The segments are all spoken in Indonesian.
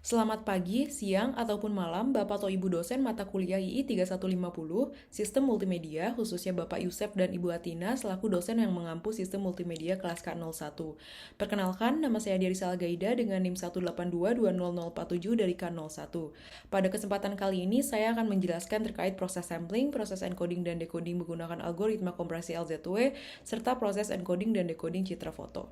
Selamat pagi, siang, ataupun malam Bapak atau Ibu dosen mata kuliah II 3150, Sistem Multimedia, khususnya Bapak Yusef dan Ibu Atina selaku dosen yang mengampu Sistem Multimedia kelas K01. Perkenalkan, nama saya Diarisal Gaida dengan NIM 182200047 dari K01. Pada kesempatan kali ini, saya akan menjelaskan terkait proses sampling, proses encoding dan decoding menggunakan algoritma kompresi LZW, serta proses encoding dan decoding citra foto.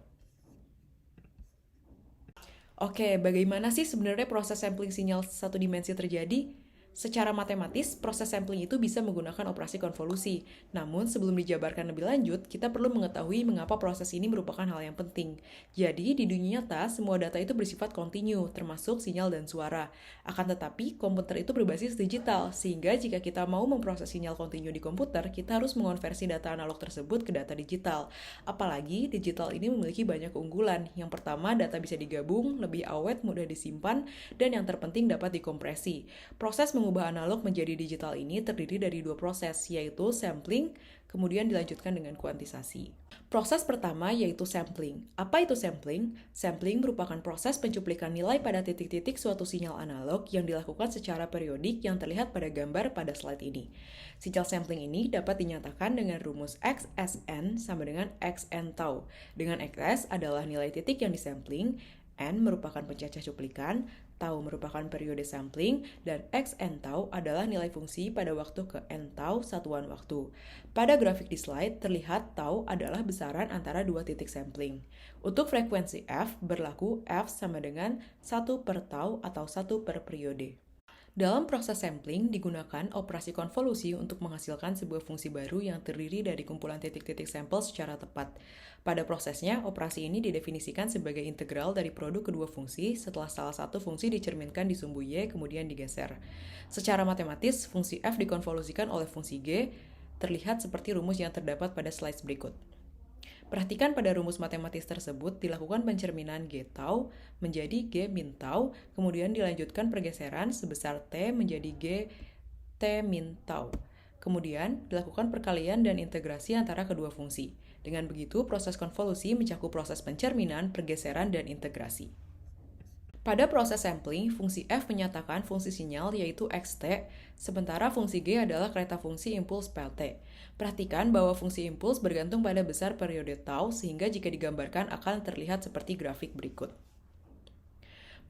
Oke, bagaimana sih sebenarnya proses sampling sinyal satu dimensi terjadi? Secara matematis, proses sampling itu bisa menggunakan operasi konvolusi. Namun, sebelum dijabarkan lebih lanjut, kita perlu mengetahui mengapa proses ini merupakan hal yang penting. Jadi, di dunia nyata, semua data itu bersifat kontinu, termasuk sinyal dan suara. Akan tetapi, komputer itu berbasis digital, sehingga jika kita mau memproses sinyal kontinu di komputer, kita harus mengonversi data analog tersebut ke data digital. Apalagi, digital ini memiliki banyak keunggulan. Yang pertama, data bisa digabung, lebih awet, mudah disimpan, dan yang terpenting dapat dikompresi. Proses mengubah analog menjadi digital ini terdiri dari dua proses, yaitu sampling, kemudian dilanjutkan dengan kuantisasi. Proses pertama yaitu sampling. Apa itu sampling? Sampling merupakan proses pencuplikan nilai pada titik-titik suatu sinyal analog yang dilakukan secara periodik yang terlihat pada gambar pada slide ini. Sinyal sampling ini dapat dinyatakan dengan rumus XSN sama dengan XN tau. Dengan XS adalah nilai titik yang disampling, N merupakan pencacah cuplikan, tau merupakan periode sampling, dan xn tau adalah nilai fungsi pada waktu ke n tau satuan waktu. Pada grafik di slide, terlihat tau adalah besaran antara dua titik sampling. Untuk frekuensi f, berlaku f sama dengan 1 per tau atau 1 per periode. Dalam proses sampling, digunakan operasi konvolusi untuk menghasilkan sebuah fungsi baru yang terdiri dari kumpulan titik-titik sampel secara tepat. Pada prosesnya, operasi ini didefinisikan sebagai integral dari produk kedua fungsi setelah salah satu fungsi dicerminkan di sumbu Y kemudian digeser. Secara matematis, fungsi f dikonvolusikan oleh fungsi G, terlihat seperti rumus yang terdapat pada slide berikut. Perhatikan pada rumus matematis tersebut dilakukan pencerminan G tau menjadi G min tau, kemudian dilanjutkan pergeseran sebesar T menjadi G T min tau. Kemudian dilakukan perkalian dan integrasi antara kedua fungsi. Dengan begitu, proses konvolusi mencakup proses pencerminan, pergeseran, dan integrasi. Pada proses sampling, fungsi f menyatakan fungsi sinyal yaitu xt, sementara fungsi g adalah kereta fungsi impuls pt. Perhatikan bahwa fungsi impuls bergantung pada besar periode tau sehingga jika digambarkan akan terlihat seperti grafik berikut.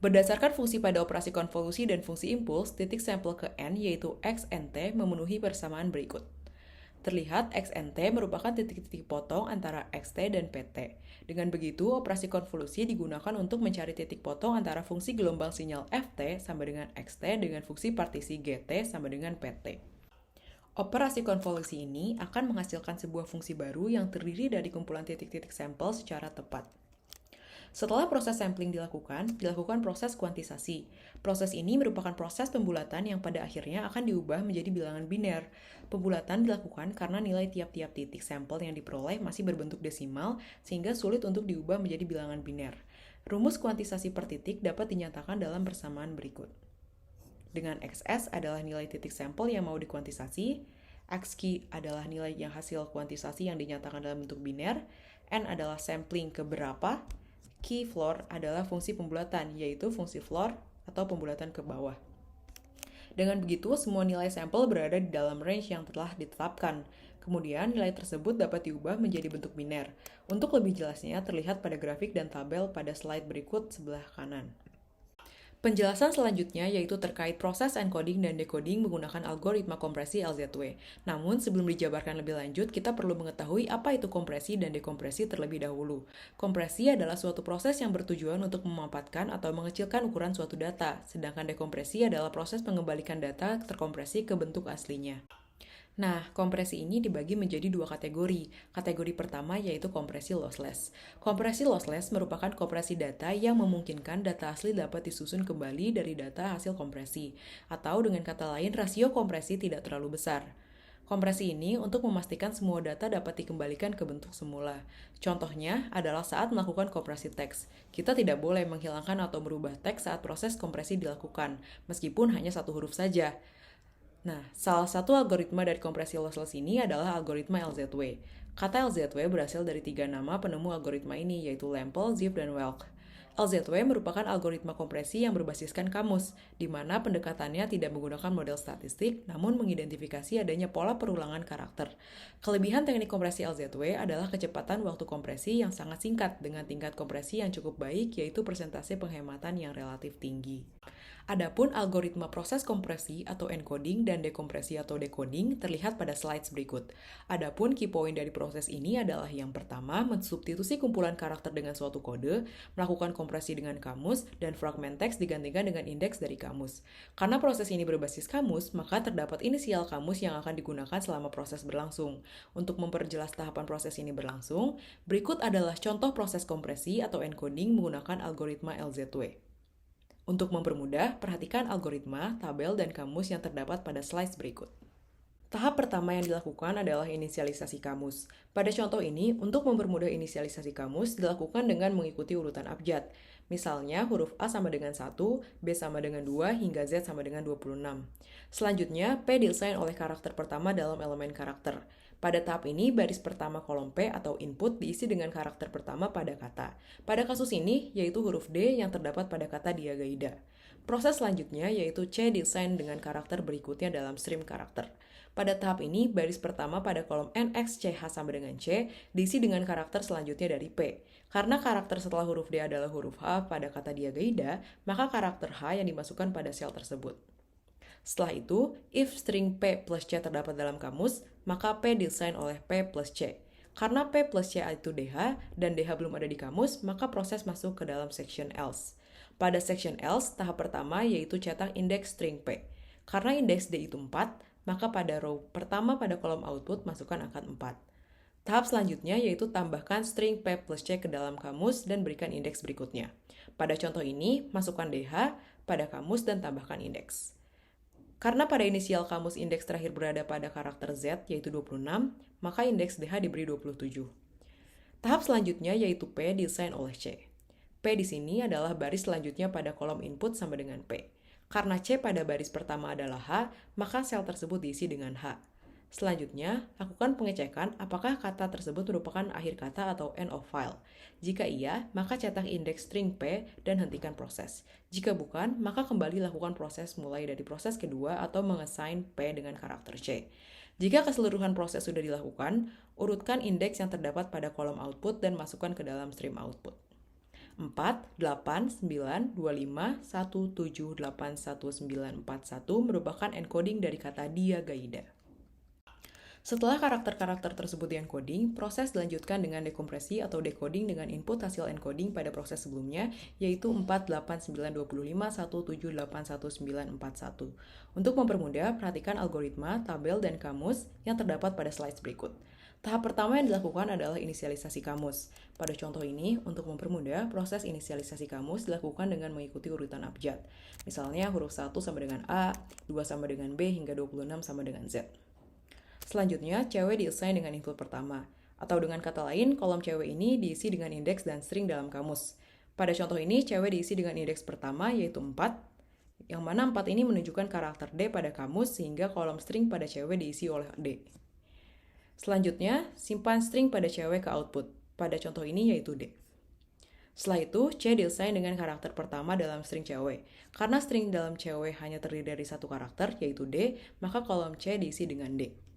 Berdasarkan fungsi pada operasi konvolusi dan fungsi impuls, titik sampel ke n yaitu xnt memenuhi persamaan berikut. Terlihat XNT merupakan titik-titik potong antara XT dan PT. Dengan begitu, operasi konvolusi digunakan untuk mencari titik potong antara fungsi gelombang sinyal FT sama dengan XT dengan fungsi partisi GT sama dengan PT. Operasi konvolusi ini akan menghasilkan sebuah fungsi baru yang terdiri dari kumpulan titik-titik sampel secara tepat. Setelah proses sampling dilakukan proses kuantisasi. Proses ini merupakan proses pembulatan yang pada akhirnya akan diubah menjadi bilangan biner. Pembulatan dilakukan karena nilai tiap-tiap titik sampel yang diperoleh masih berbentuk desimal, sehingga sulit untuk diubah menjadi bilangan biner. Rumus kuantisasi per titik dapat dinyatakan dalam persamaan berikut. Dengan XS adalah nilai titik sampel yang mau dikuantisasi, XK adalah nilai yang hasil kuantisasi yang dinyatakan dalam bentuk biner, N adalah sampling keberapa, key floor adalah fungsi pembulatan, yaitu fungsi floor atau pembulatan ke bawah. Dengan begitu, semua nilai sampel berada di dalam range yang telah ditetapkan. Kemudian, nilai tersebut dapat diubah menjadi bentuk biner. Untuk lebih jelasnya, terlihat pada grafik dan tabel pada slide berikut sebelah kanan. Penjelasan selanjutnya yaitu terkait proses encoding dan decoding menggunakan algoritma kompresi LZW. Namun, sebelum dijabarkan lebih lanjut, kita perlu mengetahui apa itu kompresi dan dekompresi terlebih dahulu. Kompresi adalah suatu proses yang bertujuan untuk memampatkan atau mengecilkan ukuran suatu data, sedangkan dekompresi adalah proses mengembalikan data terkompresi ke bentuk aslinya. Nah, kompresi ini dibagi menjadi dua kategori. Kategori pertama yaitu kompresi lossless. Kompresi lossless merupakan kompresi data yang memungkinkan data asli dapat disusun kembali dari data hasil kompresi. Atau dengan kata lain, rasio kompresi tidak terlalu besar. Kompresi ini untuk memastikan semua data dapat dikembalikan ke bentuk semula. Contohnya adalah saat melakukan kompresi teks. Kita tidak boleh menghilangkan atau merubah teks saat proses kompresi dilakukan, meskipun hanya satu huruf saja. Nah, salah satu algoritma dari kompresi lossless ini adalah algoritma LZW. Kata LZW berasal dari tiga nama penemu algoritma ini, yaitu Lempel, Zipf, dan Welk. LZW merupakan algoritma kompresi yang berbasiskan kamus, di mana pendekatannya tidak menggunakan model statistik, namun mengidentifikasi adanya pola perulangan karakter. Kelebihan teknik kompresi LZW adalah kecepatan waktu kompresi yang sangat singkat dengan tingkat kompresi yang cukup baik, yaitu persentase penghematan yang relatif tinggi. Adapun algoritma proses kompresi atau encoding dan dekompresi atau decoding terlihat pada slides berikut. Adapun key point dari proses ini adalah yang pertama, mensubstitusi kumpulan karakter dengan suatu kode, melakukan kompresi dengan kamus, dan fragment teks digantikan dengan indeks dari kamus. Karena proses ini berbasis kamus, maka terdapat inisial kamus yang akan digunakan selama proses berlangsung. Untuk memperjelas tahapan proses ini berlangsung, berikut adalah contoh proses kompresi atau encoding menggunakan algoritma LZW. Untuk mempermudah, perhatikan algoritma, tabel, dan kamus yang terdapat pada slides berikut. Tahap pertama yang dilakukan adalah inisialisasi kamus. Pada contoh ini, untuk mempermudah inisialisasi kamus dilakukan dengan mengikuti urutan abjad. Misalnya, huruf A sama dengan 1, B sama dengan 2, hingga Z sama dengan 26. Selanjutnya, P diassign oleh karakter pertama dalam elemen karakter. Pada tahap ini, baris pertama kolom P atau input diisi dengan karakter pertama pada kata. Pada kasus ini, yaitu huruf D yang terdapat pada kata Diagaida. Proses selanjutnya yaitu C diassign dengan karakter berikutnya dalam stream karakter. Pada tahap ini, baris pertama pada kolom NXCH sama dengan C diisi dengan karakter selanjutnya dari P. Karena karakter setelah huruf D adalah huruf H pada kata Diagaida, maka karakter H yang dimasukkan pada sel tersebut. Setelah itu, if string P plus C terdapat dalam kamus, maka P diassign oleh P plus C. Karena P plus C itu DH, dan DH belum ada di kamus, maka proses masuk ke dalam section else. Pada section else, tahap pertama yaitu cetak indeks string P. Karena indeks D itu 4, maka pada row pertama pada kolom output masukkan angka 4. Tahap selanjutnya yaitu tambahkan string P plus C ke dalam kamus dan berikan indeks berikutnya. Pada contoh ini, masukkan DH pada kamus dan tambahkan indeks. Karena pada inisial kamus indeks terakhir berada pada karakter Z, yaitu 26, maka indeks DH diberi 27. Tahap selanjutnya yaitu P diassign oleh C. P di sini adalah baris selanjutnya pada kolom input sama dengan P. Karena C pada baris pertama adalah H, maka sel tersebut diisi dengan H. Selanjutnya, lakukan pengecekan apakah kata tersebut merupakan akhir kata atau end of file. Jika iya, maka cetak indeks string P dan hentikan proses. Jika bukan, maka kembali lakukan proses mulai dari proses kedua atau mengassign P dengan karakter C. Jika keseluruhan proses sudah dilakukan, urutkan indeks yang terdapat pada kolom output dan masukkan ke dalam stream output. 4, 8, 9, 25, 1, 7, 8, 1, 9, 4, 1 merupakan encoding dari kata Diagaida. Setelah karakter-karakter tersebut di-encoding, proses dilanjutkan dengan dekompresi atau decoding dengan input hasil encoding pada proses sebelumnya, yaitu 4, 8, 9, 25, 1, 7, 8, 1, 9, 4, 1. Untuk mempermudah, perhatikan algoritma, tabel, dan kamus yang terdapat pada slides berikut. Tahap pertama yang dilakukan adalah inisialisasi kamus. Pada contoh ini, untuk mempermudah, proses inisialisasi kamus dilakukan dengan mengikuti urutan abjad. Misalnya, huruf 1 sama dengan A, 2 sama dengan B, hingga 26 sama dengan Z. Selanjutnya, cewek diassign dengan input pertama. Atau dengan kata lain, kolom cewek ini diisi dengan indeks dan string dalam kamus. Pada contoh ini, cewek diisi dengan indeks pertama yaitu 4, yang mana 4 ini menunjukkan karakter D pada kamus sehingga kolom string pada cewek diisi oleh D. Selanjutnya, simpan string pada cewek ke output. Pada contoh ini yaitu D. Setelah itu, C diassign dengan karakter pertama dalam string cewek. Karena string dalam cewek hanya terdiri dari satu karakter, yaitu D, maka kolom C diisi dengan D.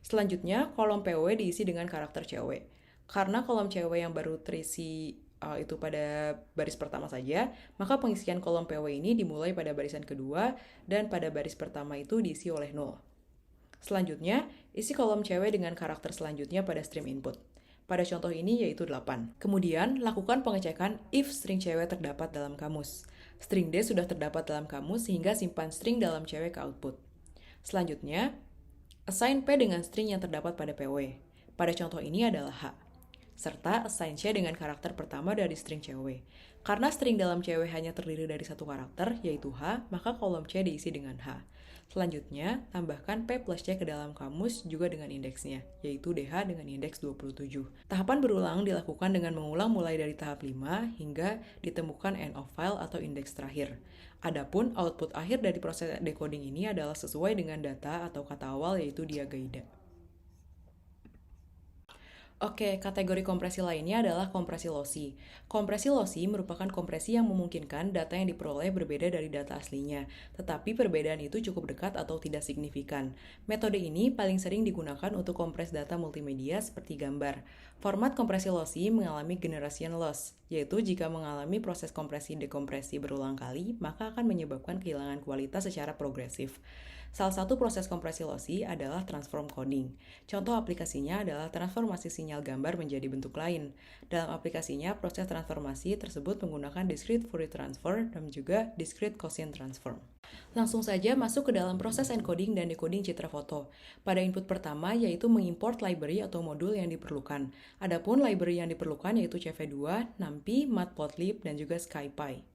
Selanjutnya, kolom PW diisi dengan karakter cewek. Karena kolom cewek yang baru terisi itu pada baris pertama saja, maka pengisian kolom PW ini dimulai pada barisan kedua dan pada baris pertama itu diisi oleh 0. Selanjutnya, isi kolom cewek dengan karakter selanjutnya pada stream input. Pada contoh ini yaitu 8. Kemudian, lakukan pengecekan if string cewek terdapat dalam kamus. String D sudah terdapat dalam kamus sehingga simpan string dalam cewek ke output. Selanjutnya, assign P dengan string yang terdapat pada PW. Pada contoh ini adalah H. Serta assign C dengan karakter pertama dari string cewek. Karena string dalam cewek hanya terdiri dari satu karakter, yaitu H, maka kolom C diisi dengan H. Selanjutnya, tambahkan P plus C ke dalam kamus juga dengan indeksnya, yaitu DH dengan indeks 27. Tahapan berulang dilakukan dengan mengulang mulai dari tahap 5 hingga ditemukan end of file atau indeks terakhir. Adapun output akhir dari proses decoding ini adalah sesuai dengan data atau kata awal yaitu Diagaida. Oke, kategori kompresi lainnya adalah kompresi lossy. Kompresi lossy merupakan kompresi yang memungkinkan data yang diperoleh berbeda dari data aslinya, tetapi perbedaan itu cukup dekat atau tidak signifikan. Metode ini paling sering digunakan untuk kompres data multimedia seperti gambar. Format kompresi lossy mengalami generation loss, yaitu jika mengalami proses kompresi-dekompresi berulang kali, maka akan menyebabkan kehilangan kualitas secara progresif. Salah satu proses kompresi lossy adalah transform coding. Contoh aplikasinya adalah transformasi sinyal gambar menjadi bentuk lain. Dalam aplikasinya, proses transformasi tersebut menggunakan discrete Fourier transform dan juga discrete Gaussian transform. Langsung saja masuk ke dalam proses encoding dan decoding citra foto. Pada input pertama yaitu mengimport library atau modul yang diperlukan. Adapun library yang diperlukan yaitu CV2, NumPy, Matplotlib, dan juga SciPy.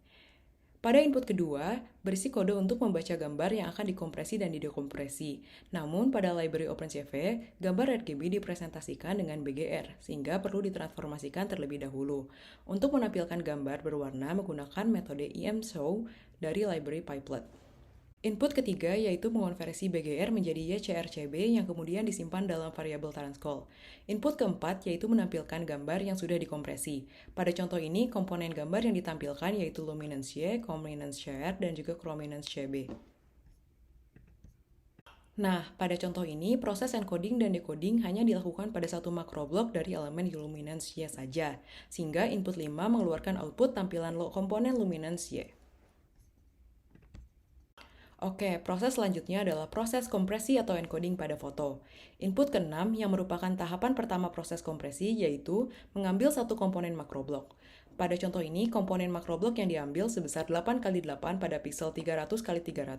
Pada input kedua, berisi kode untuk membaca gambar yang akan dikompresi dan didekompresi. Namun, pada library OpenCV, gambar RGB dipresentasikan dengan BGR, sehingga perlu ditransformasikan terlebih dahulu. Untuk menampilkan gambar berwarna menggunakan metode EMShow dari library Piplet. Input ketiga yaitu mengonversi BGR menjadi YCRCB yang kemudian disimpan dalam variabel transcall. Input keempat yaitu menampilkan gambar yang sudah dikompresi. Pada contoh ini, komponen gambar yang ditampilkan yaitu luminance Y, chrominance CR, dan juga chrominance CB. Nah, pada contoh ini, proses encoding dan decoding hanya dilakukan pada satu makroblok dari elemen luminance Y saja, sehingga input 5 mengeluarkan output tampilan komponen luminance Y. Oke, proses selanjutnya adalah proses kompresi atau encoding pada foto. Input ke-6 yang merupakan tahapan pertama proses kompresi yaitu mengambil satu komponen makroblok. Pada contoh ini, komponen makroblok yang diambil sebesar 8x8 pada pixel 300x300.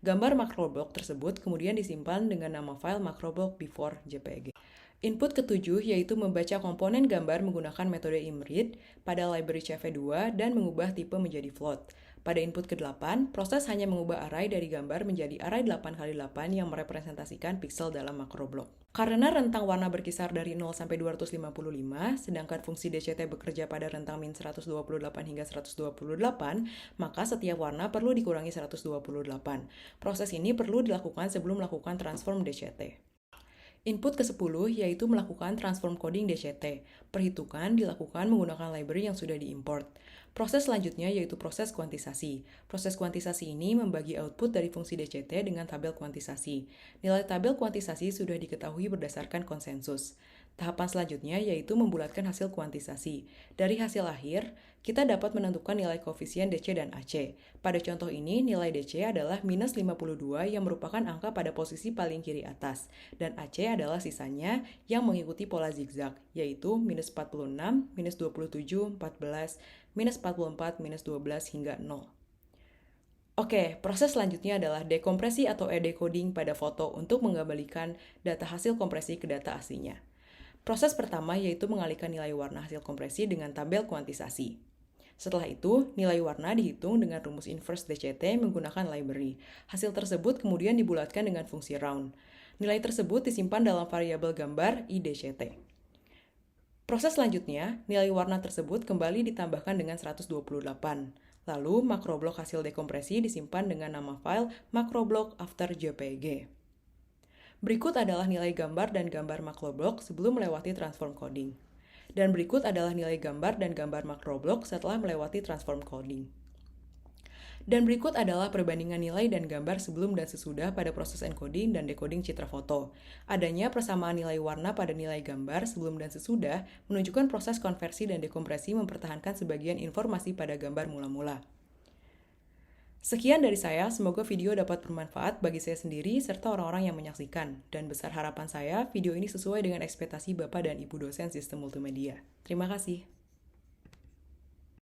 Gambar makroblok tersebut kemudian disimpan dengan nama file makroblok before JPG. Input ketujuh yaitu membaca komponen gambar menggunakan metode imread pada library CV2 dan mengubah tipe menjadi float. Pada input ke-8, proses hanya mengubah array dari gambar menjadi array 8x8 yang merepresentasikan pixel dalam makroblok. Karena rentang warna berkisar dari 0 sampai 255, sedangkan fungsi DCT bekerja pada rentang min 128 hingga 128, maka setiap warna perlu dikurangi 128. Proses ini perlu dilakukan sebelum melakukan transform DCT. Input ke-10 yaitu melakukan transform coding DCT. Perhitungan dilakukan menggunakan library yang sudah diimport. Proses selanjutnya yaitu proses kuantisasi. Proses kuantisasi ini membagi output dari fungsi DCT dengan tabel kuantisasi. Nilai tabel kuantisasi sudah diketahui berdasarkan konsensus. Tahapan selanjutnya yaitu membulatkan hasil kuantisasi. Dari hasil akhir, kita dapat menentukan nilai koefisien DC dan AC. Pada contoh ini, nilai DC adalah minus 52 yang merupakan angka pada posisi paling kiri atas, dan AC adalah sisanya yang mengikuti pola zigzag, yaitu minus 46, minus 27, 14, minus 44, minus 12, hingga 0. Oke, proses selanjutnya adalah dekompresi atau decoding pada foto untuk mengembalikan data hasil kompresi ke data aslinya. Proses pertama yaitu mengalihkan nilai warna hasil kompresi dengan tabel kuantisasi. Setelah itu, nilai warna dihitung dengan rumus inverse DCT menggunakan library. Hasil tersebut kemudian dibulatkan dengan fungsi round. Nilai tersebut disimpan dalam variabel gambar IDCT. Proses selanjutnya, nilai warna tersebut kembali ditambahkan dengan 128. Lalu, makroblok hasil dekompresi disimpan dengan nama file makroblok after JPG. Berikut adalah nilai gambar dan gambar makroblok sebelum melewati transform coding. Dan berikut adalah nilai gambar dan gambar makroblok setelah melewati transform coding. Dan berikut adalah perbandingan nilai dan gambar sebelum dan sesudah pada proses encoding dan decoding citra foto. Adanya persamaan nilai warna pada nilai gambar sebelum dan sesudah menunjukkan proses konversi dan dekompresi mempertahankan sebagian informasi pada gambar mula-mula. Sekian dari saya, semoga video dapat bermanfaat bagi saya sendiri serta orang-orang yang menyaksikan. Dan besar harapan saya, video ini sesuai dengan ekspektasi Bapak dan Ibu dosen sistem multimedia. Terima kasih.